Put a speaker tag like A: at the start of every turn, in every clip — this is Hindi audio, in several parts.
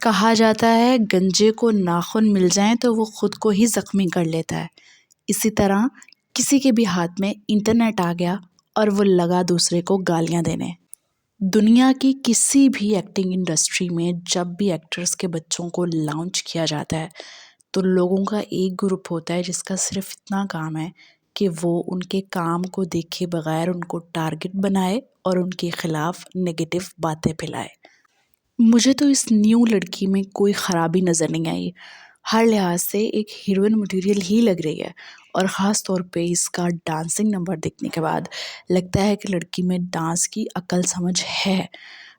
A: कहा जाता है गंजे को नाखून मिल जाएं तो वो खुद को ही ज़ख्मी कर लेता है। इसी तरह किसी के भी हाथ में इंटरनेट आ गया और वो लगा दूसरे को गालियां देने। दुनिया की किसी भी एक्टिंग इंडस्ट्री में जब भी एक्टर्स के बच्चों को लॉन्च किया जाता है तो लोगों का एक ग्रुप होता है जिसका सिर्फ इतना काम है कि वो उनके काम को देखे बगैर उनको टारगेट बनाए और उनके खिलाफ नेगेटिव बातें फैलाए। मुझे तो इस न्यू लड़की में कोई ख़राबी नज़र नहीं आई। हर लिहाज से एक हीरोइन मटेरियल ही लग रही है और ख़ास तौर पे इसका डांसिंग नंबर देखने के बाद लगता है कि लड़की में डांस की अकल समझ है।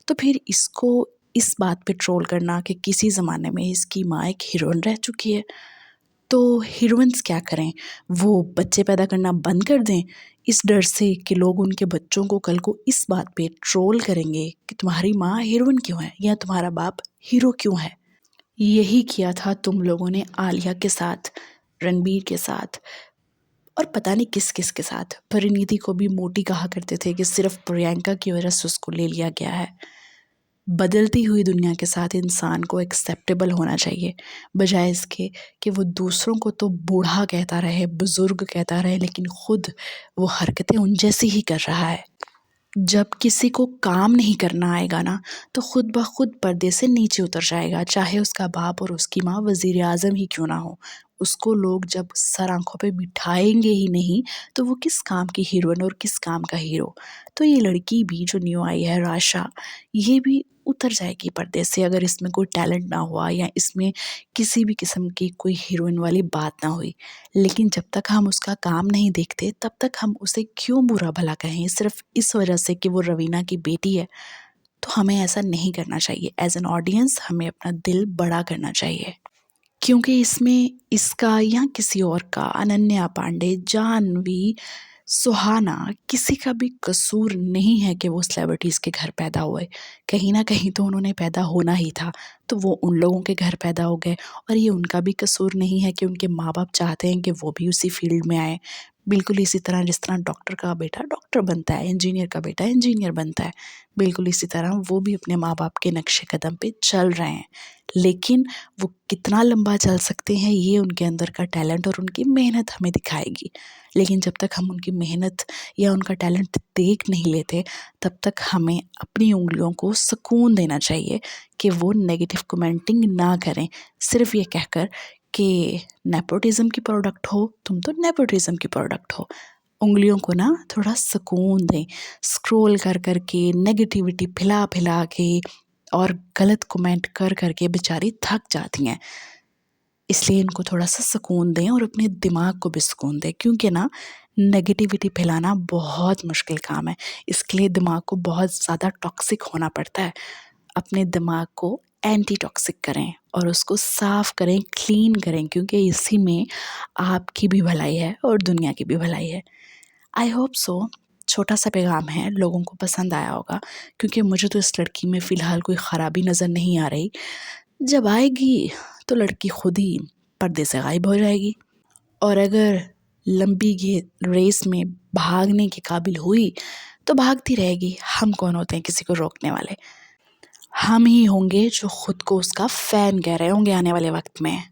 A: तो फिर इसको इस बात पे ट्रोल करना कि किसी ज़माने में इसकी माँ एक हीरोइन रह चुकी है, तो हीरोइन्स क्या करें? वो बच्चे पैदा करना बंद कर दें इस डर से कि लोग उनके बच्चों को कल को इस बात पे ट्रोल करेंगे कि तुम्हारी माँ हीरोइन क्यों है या तुम्हारा बाप हीरो क्यों है। यही किया था तुम लोगों ने आलिया के साथ, रणबीर के साथ और पता नहीं किस किस के साथ। परिणीति को भी मोटी कहा करते थे कि सिर्फ प्रियंका की वजह से उसको ले लिया गया है। बदलती हुई दुनिया के साथ इंसान को एक्सेप्टेबल होना चाहिए, बजाय इसके कि वो दूसरों को तो बूढ़ा कहता रहे, बुजुर्ग कहता रहे, लेकिन खुद वो हरकतें उन जैसी ही कर रहा है। जब किसी को काम नहीं करना आएगा ना तो खुद ब खुद पर्दे से नीचे उतर जाएगा, चाहे उसका बाप और उसकी माँ वजीर आज़म ही क्यों ना हो। उसको लोग जब सर आंखों पे बिठाएंगे ही नहीं तो वो किस काम की हीरोइन और किस काम का हीरो। तो ये लड़की भी जो न्यू आई है राशा, ये भी उतर जाएगी पर्दे से अगर इसमें कोई टैलेंट ना हुआ या इसमें किसी भी किस्म की कोई हीरोइन वाली बात ना हुई। लेकिन जब तक हम उसका काम नहीं देखते तब तक हम उसे क्यों बुरा भला कहें सिर्फ इस वजह से कि वो रवीना की बेटी है। तो हमें ऐसा नहीं करना चाहिए। एज एन ऑडियंस हमें अपना दिल बड़ा करना चाहिए, क्योंकि इसमें इसका या किसी और का, अनन्या पांडे, जानवी, सुहाना, किसी का भी कसूर नहीं है कि वो सेलिब्रिटीज़ के घर पैदा हुए। कहीं ना कहीं तो उन्होंने पैदा होना ही था, तो वो उन लोगों के घर पैदा हो गए और ये उनका भी कसूर नहीं है कि उनके माँ बाप चाहते हैं कि वो भी उसी फील्ड में आए। बिल्कुल इसी तरह जिस तरह डॉक्टर का बेटा डॉक्टर बनता है, इंजीनियर का बेटा इंजीनियर बनता है, बिल्कुल इसी तरह वो भी अपने माँ बाप के नक्शे कदम पे चल रहे हैं। लेकिन वो कितना लंबा चल सकते हैं ये उनके अंदर का टैलेंट और उनकी मेहनत हमें दिखाएगी। लेकिन जब तक हम उनकी मेहनत या उनका टैलेंट देख नहीं लेते तब तक हमें अपनी उंगलियों को सुकून देना चाहिए कि वो नेगेटिव कमेंटिंग ना करें, सिर्फ ये कहकर कि नेपोटिज्म की प्रोडक्ट हो, तुम तो नेपोटिज्म की प्रोडक्ट हो। उंगलियों को ना थोड़ा सुकून दें। स्क्रॉल कर कर के, नेगेटिविटी फैला फैला के और गलत कमेंट कर कर के बेचारी थक जाती हैं। इसलिए इनको थोड़ा सा सुकून दें और अपने दिमाग को भी सुकून दें, क्योंकि ना नेगेटिविटी फैलाना बहुत मुश्किल काम है। इसके लिए दिमाग को बहुत ज़्यादा टॉक्सिक होना पड़ता है। अपने दिमाग को एंटी टॉक्सिक करें और उसको साफ़ करें, क्लीन करें, क्योंकि इसी में आपकी भी भलाई है और दुनिया की भी भलाई है। आई होप सो छोटा सा पैगाम है, लोगों को पसंद आया होगा, क्योंकि मुझे तो इस लड़की में फ़िलहाल कोई ख़राबी नज़र नहीं आ रही। जब आएगी तो लड़की खुद ही पर्दे से गायब हो जाएगी और अगर लंबी रेस में भागने के काबिल हुई तो भागती रहेगी। हम कौन होते हैं किसी को रोकने वाले? हम ही होंगे जो खुद को उसका फ़ैन कह रहे होंगे आने वाले वक्त में।